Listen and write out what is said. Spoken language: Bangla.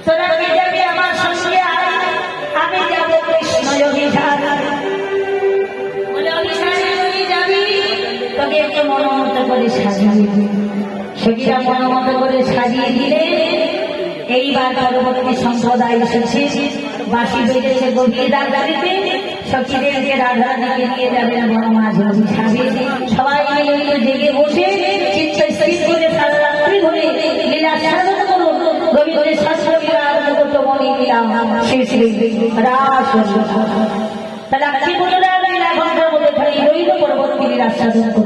তোরা কে যাবি আমার সঙ্গে আয়, আমি যাবো কৃষ্ণ অভিধান। বলে অভিধানে তুই যাবি, তোকে একটু মনোমত করে সাজিয়ে দিবি। সখীরা মনোমত করে সাজিয়ে দিলে এইবার পরবর্তী সম্প্রদায় এসেছে, বাঁশি বেজেছে গভীর রাত্রিতে, সখীদেরকে রাধারানীকে নিয়ে যাবেন বনমাঝ ছাড়ে। সবাই মিলে জেগে বসে চিত্ত স্থির করে সারা রাত্রি ধরে লীলা সাধন করুন। রবীন্দ্রের শাস্ত্রীরা আরম্ভ মনে দিলাম শেষ রাস রাত্রি পুনরায় লীলা ঘন্টার মধ্যে খালি রইল পরবর্তী লীলা সাধন।